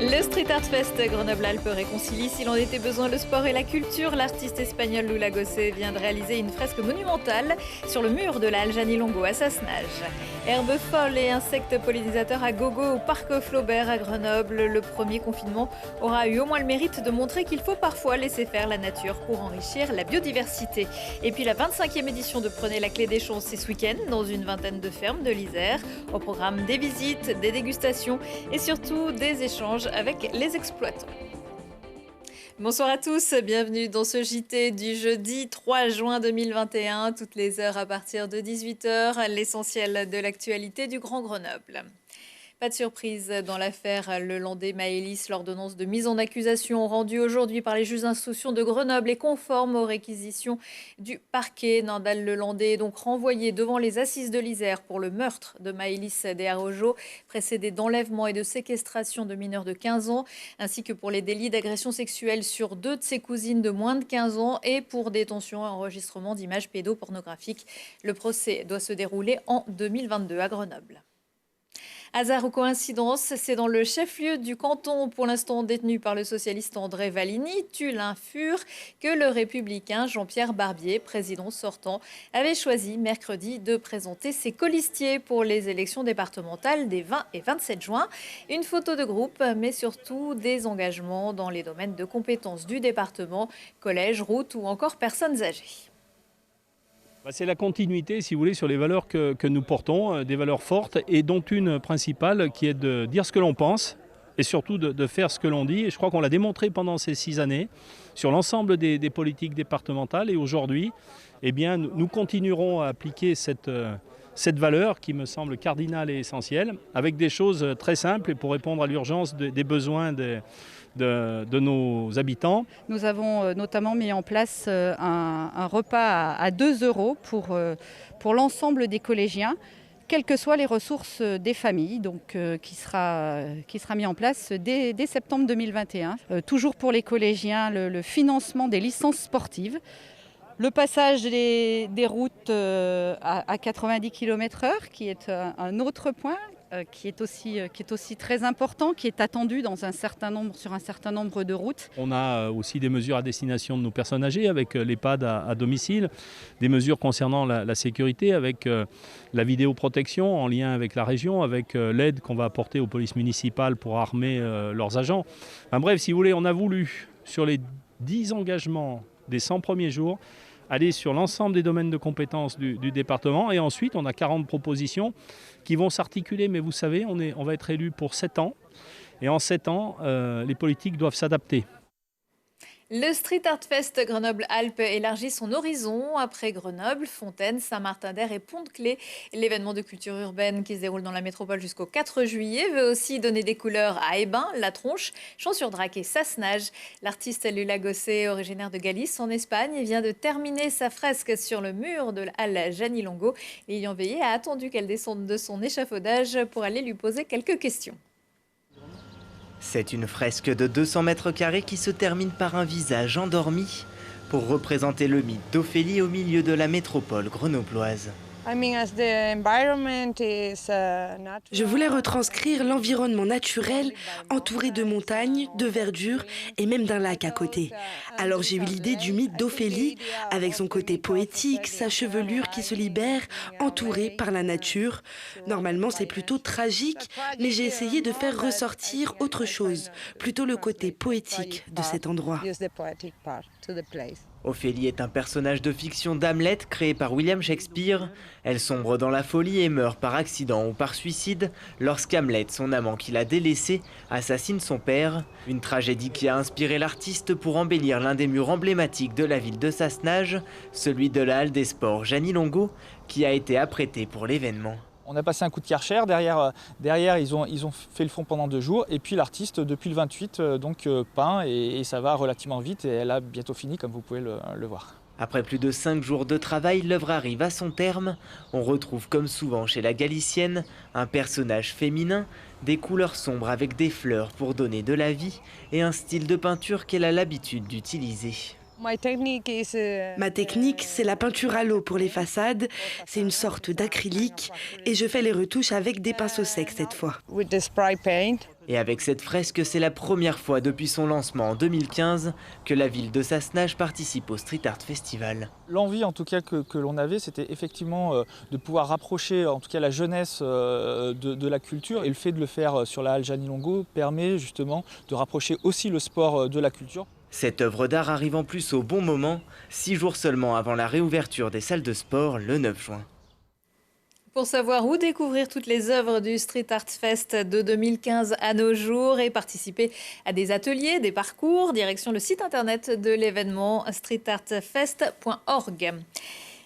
Le Street Art Fest Grenoble-Alpes réconcilie, s'il en était besoin, le sport et la culture. L'artiste espagnol Lula Gossé vient de réaliser une fresque monumentale sur le mur de la halle Janilongo à Sassenage. Herbes folles et insectes pollinisateurs à gogo au parc Flaubert à Grenoble. Le premier confinement aura eu au moins le mérite de montrer qu'il faut parfois laisser faire la nature pour enrichir la biodiversité. Et puis la 25e édition de Prenez la clé des champs, c'est ce week-end dans une vingtaine de fermes de l'Isère. Au programme des visites, des dégustations et surtout des échanges avec les exploitants. Bonsoir à tous, bienvenue dans ce JT du jeudi 3 juin 2021, toutes les heures à partir de 18h, l'essentiel de l'actualité du Grand Grenoble. Pas de surprise dans l'affaire Lelandais Maëlys. L'ordonnance de mise en accusation rendue aujourd'hui par les juges d'instruction de Grenoble est conforme aux réquisitions du parquet. Nandal Lelandais est donc renvoyé devant les assises de l'Isère pour le meurtre de Maëlys Desarrojo, précédé d'enlèvement et de séquestration de mineurs de 15 ans, ainsi que pour les délits d'agression sexuelle sur 2 de ses cousines de moins de 15 ans et pour détention et enregistrement d'images pédopornographiques. Le procès doit se dérouler en 2022 à Grenoble. Hasard ou coïncidence, c'est dans le chef-lieu du canton, pour l'instant détenu par le socialiste André Valigny, Tullin-Fur, que le républicain Jean-Pierre Barbier, président sortant, avait choisi mercredi de présenter ses colistiers pour les élections départementales des 20 et 27 juin. Une photo de groupe, mais surtout des engagements dans les domaines de compétences du département, collèges, routes ou encore personnes âgées. C'est la continuité, si vous voulez, sur les valeurs que nous portons, des valeurs fortes, et dont une principale qui est de dire ce que l'on pense et surtout de faire ce que l'on dit. Et je crois qu'on l'a démontré pendant ces 6 années sur l'ensemble des politiques départementales. Et aujourd'hui, eh bien, nous continuerons à appliquer cette valeur qui me semble cardinale et essentielle, avec des choses très simples et pour répondre à l'urgence des besoins de nos habitants. Nous avons notamment mis en place un repas à 2 € pour l'ensemble des collégiens, quelles que soient les ressources des familles, donc, qui sera mis en place dès septembre 2021. Toujours pour les collégiens, le financement des licences sportives, le passage des routes à 90 km/h, qui est un autre point. Qui est aussi très important, qui est attendu sur un certain nombre de routes. On a aussi des mesures à destination de nos personnes âgées avec l'EHPAD à domicile, des mesures concernant la sécurité avec la vidéoprotection en lien avec la région, avec l'aide qu'on va apporter aux polices municipales pour armer leurs agents. Enfin, bref, si vous voulez, on a voulu, sur les 10 engagements des 100 premiers jours, aller sur l'ensemble des domaines de compétences du département. Et ensuite, on a 40 propositions qui vont s'articuler. Mais vous savez, on va être élu pour 7 ans. Et en 7 ans, les politiques doivent s'adapter. Le Street Art Fest Grenoble-Alpes élargit son horizon après Grenoble, Fontaine, Saint-Martin-d'Air et Pont-de-Clé. L'événement de culture urbaine qui se déroule dans la métropole jusqu'au 4 juillet veut aussi donner des couleurs à Hébin, La Tronche, Champs-sur-Drac et Sassenage. L'artiste Lula Gossé, originaire de Galice en Espagne, vient de terminer sa fresque sur le mur de la halle Janilongo. L'ayant veillé a attendu qu'elle descende de son échafaudage pour aller lui poser quelques questions. C'est une fresque de 200 mètres carrés qui se termine par un visage endormi pour représenter le mythe d'Ophélie au milieu de la métropole grenobloise. Je voulais retranscrire l'environnement naturel entouré de montagnes, de verdure et même d'un lac à côté. Alors j'ai eu l'idée du mythe d'Ophélie avec son côté poétique, sa chevelure qui se libère, entourée par la nature. Normalement c'est plutôt tragique, mais j'ai essayé de faire ressortir autre chose, plutôt le côté poétique de cet endroit. Ophélie est un personnage de fiction d'Hamlet créé par William Shakespeare. Elle sombre dans la folie et meurt par accident ou par suicide lorsqu'Hamlet, son amant qui l'a délaissée, assassine son père. Une tragédie qui a inspiré l'artiste pour embellir l'un des murs emblématiques de la ville de Sassenage, celui de la halle des sports Janilongo, qui a été apprêté pour l'événement. On a passé un coup de Karcher, derrière ils ont fait le fond pendant 2 jours et puis l'artiste depuis le 28 peint et ça va relativement vite et elle a bientôt fini comme vous pouvez le voir. Après plus de 5 jours de travail, l'œuvre arrive à son terme. On retrouve comme souvent chez la Galicienne un personnage féminin, des couleurs sombres avec des fleurs pour donner de la vie et un style de peinture qu'elle a l'habitude d'utiliser. Ma technique, c'est la peinture à l'eau pour les façades. C'est une sorte d'acrylique et je fais les retouches avec des pinceaux secs cette fois. Et avec cette fresque, c'est la première fois depuis son lancement en 2015 que la ville de Sassenage participe au Street Art Festival. L'envie en tout cas que l'on avait, c'était effectivement de pouvoir rapprocher en tout cas la jeunesse de la culture, et le fait de le faire sur la halle Gianni Longo permet justement de rapprocher aussi le sport de la culture. Cette œuvre d'art arrive en plus au bon moment, 6 jours seulement avant la réouverture des salles de sport le 9 juin. Pour savoir où découvrir toutes les œuvres du Street Art Fest de 2015 à nos jours et participer à des ateliers, des parcours, direction le site internet de l'événement streetartfest.org.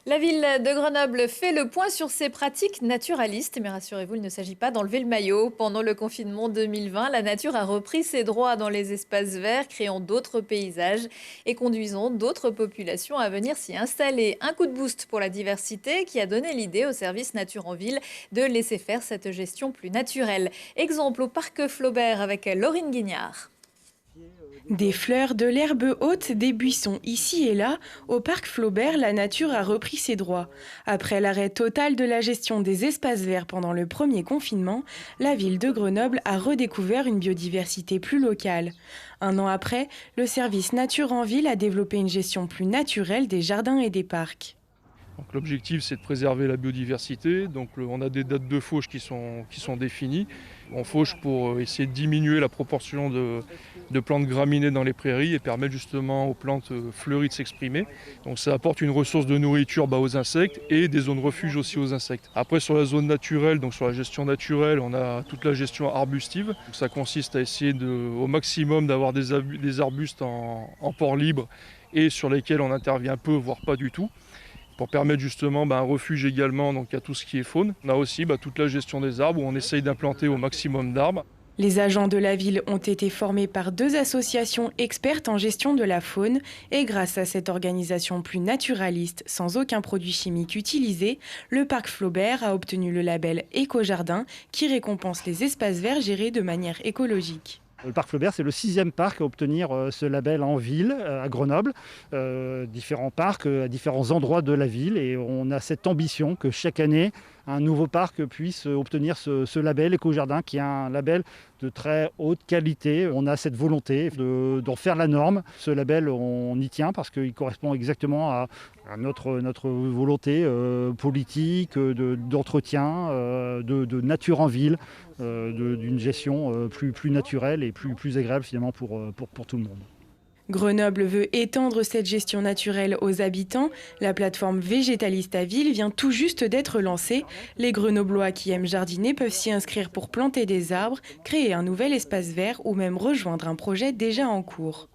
La ville de Grenoble fait le point sur ses pratiques naturalistes, mais rassurez-vous, il ne s'agit pas d'enlever le maillot. Pendant le confinement 2020, la nature a repris ses droits dans les espaces verts, créant d'autres paysages et conduisant d'autres populations à venir s'y installer. Un coup de boost pour la diversité qui a donné l'idée au service Nature en Ville de laisser faire cette gestion plus naturelle. Exemple au parc Flaubert avec Laurine Guignard. Des fleurs, de l'herbe haute, des buissons ici et là, au parc Flaubert, la nature a repris ses droits. Après l'arrêt total de la gestion des espaces verts pendant le premier confinement, la ville de Grenoble a redécouvert une biodiversité plus locale. Un an après, le service Nature en Ville a développé une gestion plus naturelle des jardins et des parcs. Donc, l'objectif, c'est de préserver la biodiversité. Donc, on a des dates de fauche qui sont définies. On fauche pour essayer de diminuer la proportion de plantes graminées dans les prairies et permettre justement aux plantes fleuries de s'exprimer. Donc ça apporte une ressource de nourriture aux insectes et des zones refuge aussi aux insectes. Après, sur la zone naturelle, donc sur la gestion naturelle, on a toute la gestion arbustive. Donc, ça consiste à essayer au maximum d'avoir des arbustes en port libre et sur lesquels on intervient peu, voire pas du tout, pour permettre justement un refuge également donc, à tout ce qui est faune. On a aussi toute la gestion des arbres où on essaye d'implanter au maximum d'arbres. Les agents de la ville ont été formés par 2 associations expertes en gestion de la faune et grâce à cette organisation plus naturaliste, sans aucun produit chimique utilisé, le parc Flaubert a obtenu le label Éco-Jardin qui récompense les espaces verts gérés de manière écologique. Le parc Flaubert, c'est le 6e parc à obtenir ce label en ville, à Grenoble. Différents parcs à différents endroits de la ville. Et on a cette ambition que chaque année, un nouveau parc puisse obtenir ce label Éco-Jardin, qui est un label de très haute qualité. On a cette volonté d'en faire la norme. Ce label, on y tient parce qu'il correspond exactement à notre volonté politique, d'entretien, de nature en ville, d'une gestion plus naturelle et plus agréable finalement pour tout le monde. Grenoble veut étendre cette gestion naturelle aux habitants. La plateforme Végétaliste à Ville vient tout juste d'être lancée. Les Grenoblois qui aiment jardiner peuvent s'y inscrire pour planter des arbres, créer un nouvel espace vert ou même rejoindre un projet déjà en cours.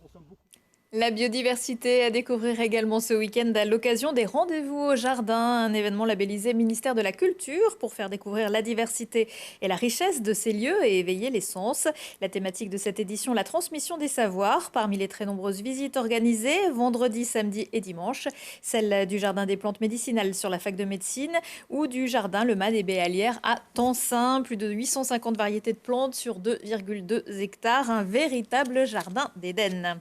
La biodiversité à découvrir également ce week-end à l'occasion des rendez-vous au jardin, un événement labellisé ministère de la Culture pour faire découvrir la diversité et la richesse de ces lieux et éveiller les sens. La thématique de cette édition, la transmission des savoirs, parmi les très nombreuses visites organisées vendredi, samedi et dimanche, celle du jardin des plantes médicinales sur la fac de médecine ou du jardin Le Mas des Béalières à Tencin, plus de 850 variétés de plantes sur 2,2 hectares, un véritable jardin d'Éden.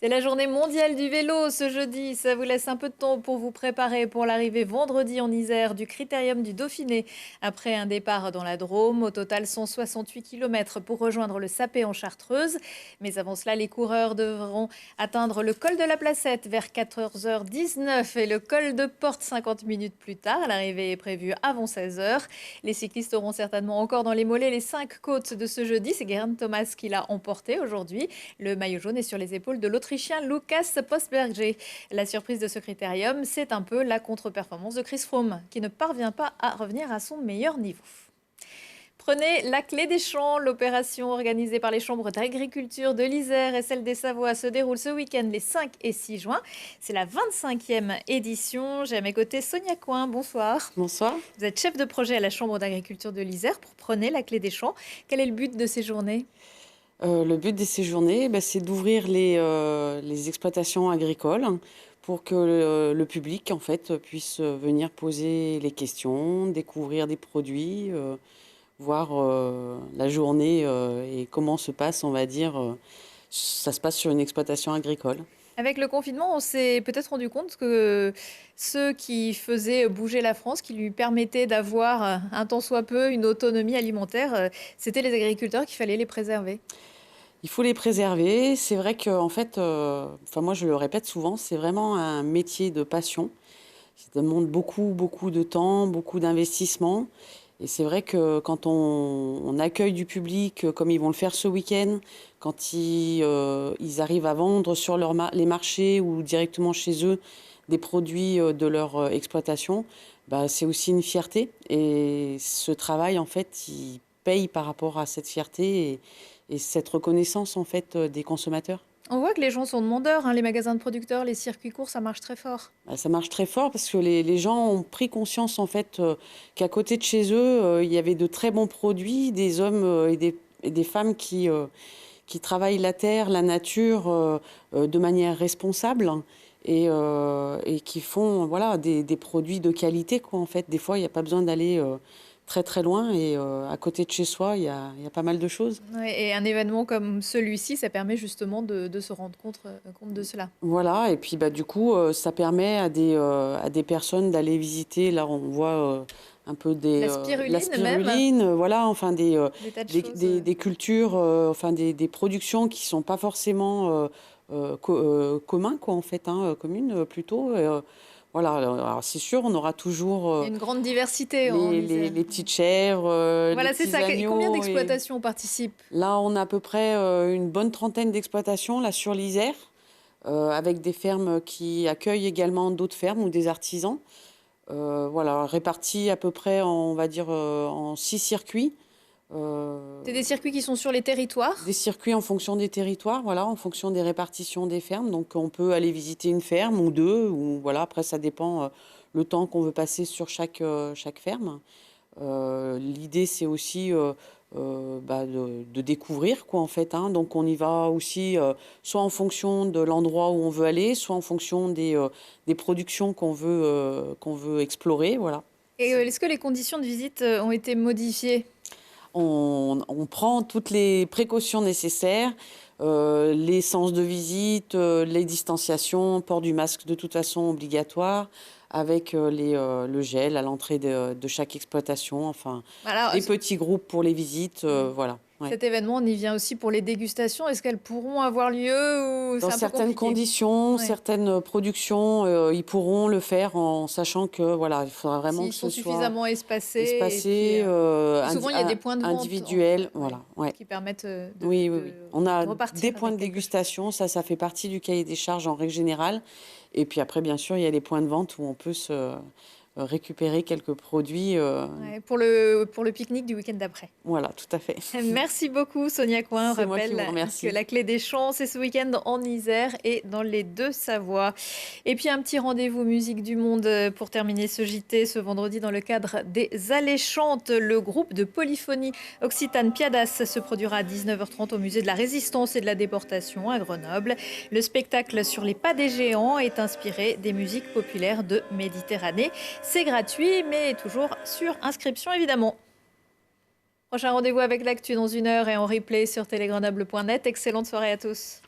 C'est la journée mondiale du vélo ce jeudi. Ça vous laisse un peu de temps pour vous préparer pour l'arrivée vendredi en Isère du Critérium du Dauphiné. Après un départ dans la Drôme, au total 168 km pour rejoindre le Sapé en Chartreuse. Mais avant cela, les coureurs devront atteindre le col de la Placette vers 14h19 et le col de Porte 50 minutes plus tard. L'arrivée est prévue avant 16h. Les cyclistes auront certainement encore dans les mollets les 5 côtes de ce jeudi. C'est Geraint Thomas qui l'a emporté aujourd'hui. Le maillot jaune est sur les épaules de l'Autrichien Lukas Postberger. La surprise de ce critérium, c'est un peu la contre-performance de Chris Froome, qui ne parvient pas à revenir à son meilleur niveau. Prenez la clé des champs. L'opération organisée par les chambres d'agriculture de l'Isère et celle des Savoies se déroule ce week-end les 5 et 6 juin. C'est la 25e édition. J'ai à mes côtés Sonia Coin. Bonsoir. Bonsoir. Vous êtes chef de projet à la chambre d'agriculture de l'Isère pour Prenez la clé des champs. Quel est le but de ces journées ? Le but de ces journées, c'est d'ouvrir les exploitations agricoles pour que le public en fait, puisse venir poser les questions, découvrir des produits, voir la journée et comment se passe, on va dire, ça se passe sur une exploitation agricole. Avec le confinement, on s'est peut-être rendu compte que ceux qui faisaient bouger la France, qui lui permettaient d'avoir un tant soit peu une autonomie alimentaire, c'était les agriculteurs qu'il fallait les préserver. Il faut les préserver. C'est vrai que, en fait, moi je le répète souvent, c'est vraiment un métier de passion. Ça demande beaucoup de temps, beaucoup d'investissement. Et c'est vrai que quand on accueille du public, comme ils vont le faire ce week-end, quand ils arrivent à vendre sur les marchés ou directement chez eux des produits de leur exploitation, bah, c'est aussi une fierté. Et ce travail, en fait, il paye par rapport à cette fierté et cette reconnaissance, en fait, des consommateurs. On voit que les gens sont demandeurs, hein, les magasins de producteurs, les circuits courts, ça marche très fort. Bah, ça marche très fort parce que les gens ont pris conscience en fait qu'à côté de chez eux, il y avait de très bons produits, des hommes et des femmes qui travaillent la terre, la nature de manière responsable et qui font voilà, des produits de qualité, quoi, en fait. Des fois, il n'y a pas besoin d'aller très loin et à côté de chez soi, il y a pas mal de choses. Ouais, et un événement comme celui-ci, ça permet justement de se rendre compte de cela. Voilà, et puis bah, du coup, ça permet à des personnes d'aller visiter. Là, on voit un peu La spiruline même. voilà, enfin Des tas de choses. des cultures, enfin des productions qui sont pas forcément communs, quoi, en fait, hein, communes plutôt. Voilà, alors c'est sûr, on aura toujours Il y a une grande diversité en Isère. les petites chèvres, Voilà, les c'est petits ça. agneaux. Combien Et d'exploitations participent? là, on a à peu près une bonne trentaine d'exploitations là sur l'Isère, avec des fermes qui accueillent également d'autres fermes ou des artisans. Voilà, répartis à peu près, on va dire, en 6 circuits. C'est des circuits qui sont sur les territoires? Des circuits en fonction des territoires, voilà, en fonction des répartitions des fermes. Donc on peut aller visiter une ferme ou deux, ou voilà, après ça dépend le temps qu'on veut passer sur chaque ferme. L'idée c'est aussi de découvrir, quoi, en fait, hein. Donc on y va aussi soit en fonction de l'endroit où on veut aller, soit en fonction des productions qu'on veut explorer, voilà. Et est-ce que les conditions de visite ont été modifiées? On prend toutes les précautions nécessaires, les sens de visite, les distanciations, port du masque de toute façon obligatoire, avec le gel à l'entrée de chaque exploitation, enfin, Alors, des petits groupes pour les visites, voilà. Ouais. cet événement, on y vient aussi pour les dégustations. Est-ce qu'elles pourront avoir lieu ou c'est Dans un peu certaines compliqué? conditions, Ouais. certaines productions, ils pourront le faire en sachant que voilà, il faudra vraiment S'ils que ce sont soit suffisamment espacés. espacé, Souvent, il y a des points de vente individuels, en fait, voilà. Ouais. qui permettent Oui. On a de repartir des points de avec quelque dégustation, ça fait partie du cahier des charges en règle générale. Et puis après, bien sûr, il y a les points de vente où on peut se récupérer quelques produits. Ouais, pour le pique-nique du week-end d'après. Voilà, tout à fait. Merci beaucoup Sonia Coin. On C'est moi qui rappelle vous remercie. que la Clé des Champs, c'est ce week-end en Isère et dans les Deux-Savoies. Et puis un petit rendez-vous musique du monde pour terminer ce JT ce vendredi dans le cadre des Alléchantes. Le groupe de polyphonie occitane Piadas se produira à 19h30 au musée de la Résistance et de la Déportation à Grenoble. Le spectacle sur les pas des géants est inspiré des musiques populaires de Méditerranée. C'est gratuit, mais toujours sur inscription évidemment. Prochain rendez-vous avec l'actu dans 1 heure et en replay sur télégrenoble.net. Excellente soirée à tous.